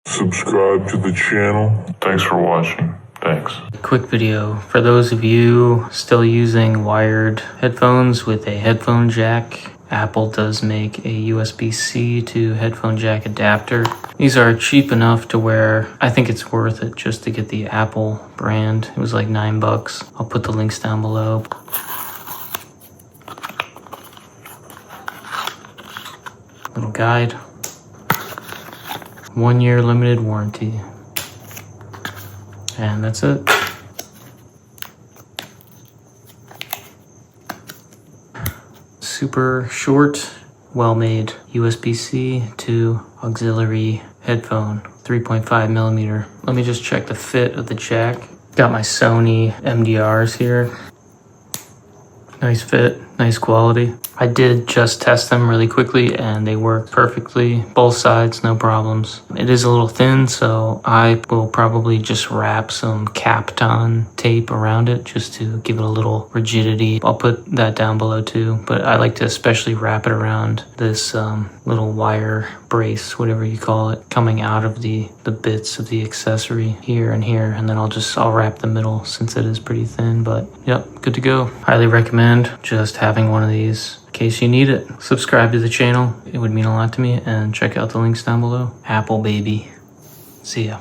Subscribe to the channel. Thanks for watching. Thanks. Quick video for those of you still using wired headphones with a headphone jack. Apple does make a USB-C to headphone jack adapter. These are cheap enough to where I think it's worth it just to get the Apple brand. It was like $9. I'll put the links down below. Little guide. 1 year limited warranty. And that's it. Super short, well-made USB-C to auxiliary headphone, 3.5 millimeter. Let me just check the fit of the jack. Got my Sony MDRs here. Nice fit, nice quality. I did just test them really quickly and they work perfectly. Both sides, no problems. It is a little thin, so I will probably just wrap some Kapton tape around it just to give it a little rigidity. I'll put that down below too, but I like to especially wrap it around this little wire brace, whatever you call it, coming out of the bits of the accessory here and here, and then I'll wrap the middle since it is pretty thin. But yep, good to go. Highly recommend just having one of these in case you need it. Subscribe to the channel, it would mean a lot to me, and check out the links down below. Apple baby. See ya.